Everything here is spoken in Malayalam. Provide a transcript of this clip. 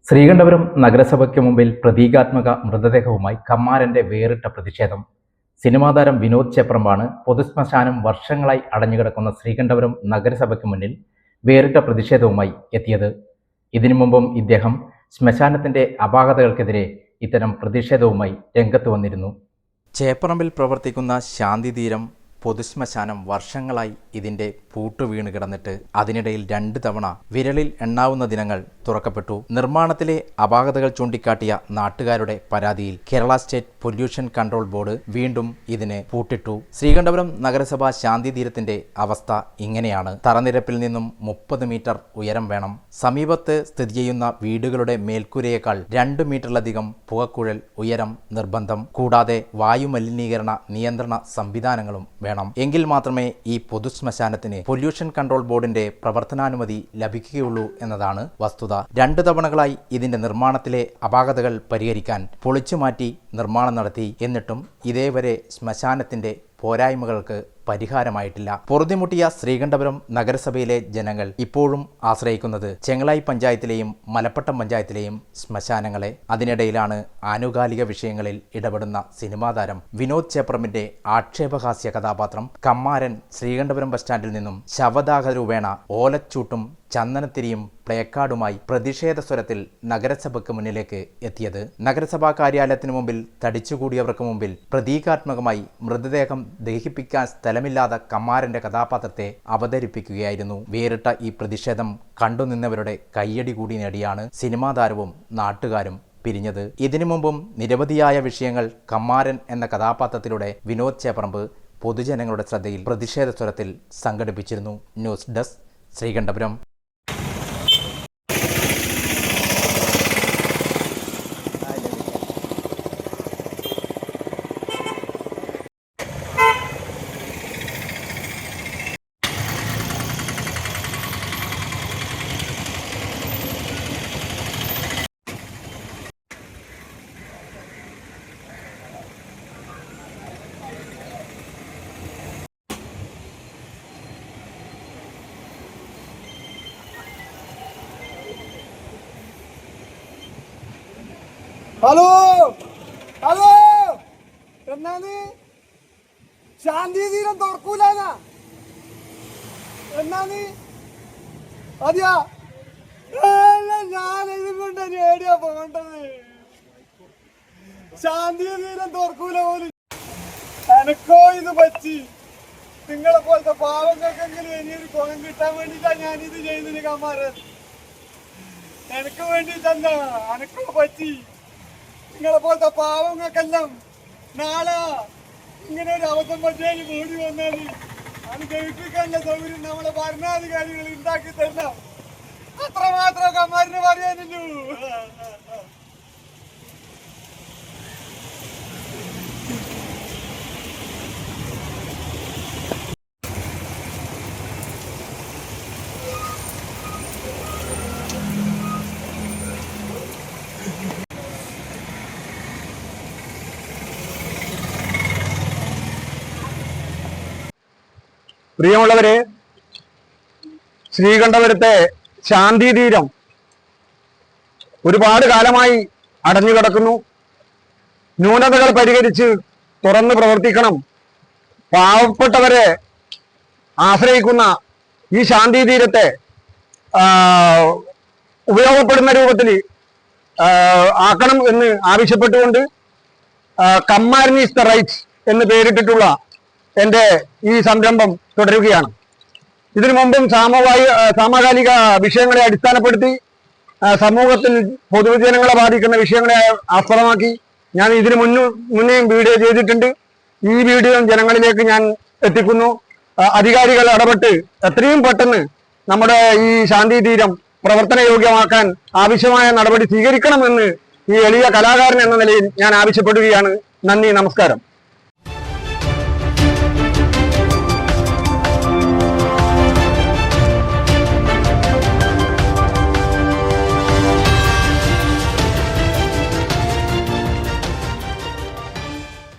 ശ്രീകണ്ഠപുരം നഗരസഭയ്ക്ക് മുമ്പിൽ പ്രതീകാത്മക മൃതദേഹവുമായി കമ്മാരന്റെ വേറിട്ട പ്രതിഷേധം. സിനിമാ താരം വിനോദ് ചേപ്രമ്പാണ് പൊതുശ്മശാനം വർഷങ്ങളായി അടഞ്ഞുകിടക്കുന്ന ശ്രീകണ്ഠപുരം നഗരസഭയ്ക്ക് മുന്നിൽ വേറിട്ട പ്രതിഷേധവുമായി എത്തിയത്. ഇതിനു മുമ്പും ഇദ്ദേഹം ശ്മശാനത്തിന്റെ അപാകതകൾക്കെതിരെ ഇത്തരം പ്രതിഷേധവുമായി രംഗത്ത് വന്നിരുന്നു. ചേപ്പറമ്പിൽ പ്രവർത്തിക്കുന്ന ശാന്തിതീരം പൊതുശ്മശാനം വർഷങ്ങളായി ഇതിൻ്റെ പൂട്ട് വീണ് കിടന്നിട്ട് അതിനിടയിൽ 2 തവണ വിരലിൽ എണ്ണാവുന്ന ദിനങ്ങൾ തുറക്കപ്പെട്ടു. നിർമ്മാണത്തിലെ അപാകതകൾ ചൂണ്ടിക്കാട്ടിയ നാട്ടുകാരുടെ പരാതിയിൽ Kerala state pollution control board വീണ്ടും ഇതിന് പൂട്ടിട്ടു. ശ്രീകണ്ഠപുരം നഗരസഭ ശാന്തിതീരത്തിന്റെ അവസ്ഥ ഇങ്ങനെയാണ്. തറനിരപ്പിൽ നിന്നും 30 മീറ്റർ ഉയരം വേണം. സമീപത്ത് സ്ഥിതി ചെയ്യുന്ന വീടുകളുടെ മേൽക്കൂരയേക്കാൾ 2 മീറ്ററിലധികം പുകക്കുഴൽ ഉയരം നിർബന്ധം. കൂടാതെ വായുമലിനീകരണ നിയന്ത്രണ സംവിധാനങ്ങളും വേണം. എങ്കിൽ മാത്രമേ ഈ പൊതുശ്മശാനത്തിന് പൊല്യൂഷൻ കൺട്രോൾ ബോർഡിന്റെ പ്രവർത്തനാനുമതി ലഭിക്കുകയുള്ളൂ എന്നതാണ് വസ്തുത. 2 തവണകളായി ഇതിന്റെ നിർമ്മാണത്തിലെ അപാകതകൾ പരിഹരിക്കാൻ പൊളിച്ചുമാറ്റി നിർമ്മാണം നടത്തി. എന്നിട്ടും ഇതേവരെ ശ്മശാനത്തിന്റെ പോരായ്മകൾക്ക് പരിഹാരമായിട്ടില്ല. പൊറുതിമുട്ടിയ ശ്രീകണ്ഠപുരം നഗരസഭയിലെ ജനങ്ങൾ ഇപ്പോഴും ആശ്രയിക്കുന്നത് ചെങ്ങളായി പഞ്ചായത്തിലെയും മലപ്പട്ടം പഞ്ചായത്തിലെയും ശ്മശാനങ്ങളെ. അതിനിടയിലാണ് ആനുകാലിക വിഷയങ്ങളിൽ ഇടപെടുന്ന സിനിമാ താരം വിനോദ് ചേപ്രമിന്റെ ആക്ഷേപഹാസ്യ കഥാപാത്രം കമ്മാരൻ ശ്രീകണ്ഠപുരം ബസ് സ്റ്റാൻഡിൽ നിന്നും ശവദാഹ രൂപേണ ഓലച്ചൂട്ടും ചന്ദനത്തിരിയും പ്ലേക്കാർഡുമായി പ്രതിഷേധ സ്വരത്തിൽ നഗരസഭയ്ക്ക് മുന്നിലേക്ക് എത്തിയത്. നഗരസഭാ കാര്യാലയത്തിന് മുമ്പിൽ തടിച്ചുകൂടിയവർക്ക് മുമ്പിൽ പ്രതീകാത്മകമായി മൃതദേഹം ദഹിപ്പിക്കാൻ സ്ഥലമില്ലാത്ത കമ്മാരന്റെ കഥാപാത്രത്തെ അവതരിപ്പിക്കുകയായിരുന്നു. വേറിട്ട ഈ പ്രതിഷേധം കണ്ടുനിന്നവരുടെ കയ്യടി കൂടി നേടിയാണ് സിനിമാ താരവും നാട്ടുകാരും പിരിഞ്ഞത്. ഇതിനു മുമ്പും നിരവധിയായ വിഷയങ്ങൾ കമ്മാരൻ എന്ന കഥാപാത്രത്തിലൂടെ വിനോദ് ചേപ്രമ്പ് പൊതുജനങ്ങളുടെ ശ്രദ്ധയിൽ പ്രതിഷേധ സ്വരത്തിൽ സംഘടിപ്പിച്ചിരുന്നു. News desk Sreekandapuram. Hello hello എന്നാണ് ശാന്തിതീരം തുറക്കൂലെന്നാ എന്നാണ് അതെയാ ഞാനിത് കൊണ്ട് നേടിയാ പോകേണ്ടത്. ശാന്തിതീരം തുറക്കൂല പോലും എനക്കോ ഇത് പറ്റി. നിങ്ങളെ പോലത്തെ പാവങ്ങൾക്കെങ്കിലും ഇനിയൊരു കുളം കിട്ടാൻ വേണ്ടിയിട്ടാണ് ഞാനിത് ചെയ്യുന്നതിന് കമ്മാരൻ. എനിക്ക് വേണ്ടിയിട്ടെന്താ എനക്കോ പറ്റി. നിങ്ങളെ പോലത്തെ പാവങ്ങൾക്കെല്ലാം നാളെ ഇങ്ങനെ ഒരു അവസരം പറ്റിയാൽ കൂടി വന്നാൽ അത് ജയിപ്പിക്കാനുള്ള സൗകര്യം നമ്മളെ ഭരണാധികാരികൾ ഉണ്ടാക്കി തരണം. അത്രമാത്രം കമ്മാരിന് പറയാനുള്ളൂ. പ്രിയമുള്ളവരെ, ശ്രീകണ്ഠപുരത്തെ ശാന്തിതീരം ഒരുപാട് കാലമായി അടഞ്ഞുകിടക്കുന്നു. ന്യൂനതകൾ പരിഹരിച്ച് തുറന്ന് പ്രവർത്തിക്കണം. പാവപ്പെട്ടവരെ ആശ്രയിക്കുന്ന ഈ ശാന്തിതീരത്തെ ഉപയോഗപ്പെടുന്ന രൂപത്തിൽ ആക്കണം എന്ന് ആവശ്യപ്പെട്ടുകൊണ്ട് കമ്മാരൻ ഈസ് ദ റൈറ്റ് എന്ന് പേരിട്ടിട്ടുള്ള എൻ്റെ ഈ സംരംഭം തുടരുകയാണ്. ഇതിനു മുമ്പും സമകാലിക വിഷയങ്ങളെ അടിസ്ഥാനപ്പെടുത്തി സമൂഹത്തിൽ പൊതുജനങ്ങളെ ബാധിക്കുന്ന വിഷയങ്ങളെ ആസ്പദമാക്കി ഞാൻ ഇതിനു മുന്നേയും വീഡിയോ ചെയ്തിട്ടുണ്ട്. ഈ വീഡിയോ ജനങ്ങളിലേക്ക് ഞാൻ എത്തിക്കുന്നു. അധികാരികൾ ഇടപെട്ട് എത്രയും പെട്ടെന്ന് നമ്മുടെ ഈ ശാന്തിതീരം പ്രവർത്തനയോഗ്യമാക്കാൻ ആവശ്യമായ നടപടി സ്വീകരിക്കണമെന്ന് ഈ എളിയ കലാകാരൻ എന്ന നിലയിൽ ഞാൻ ആവശ്യപ്പെടുകയാണ്. നന്ദി, നമസ്കാരം.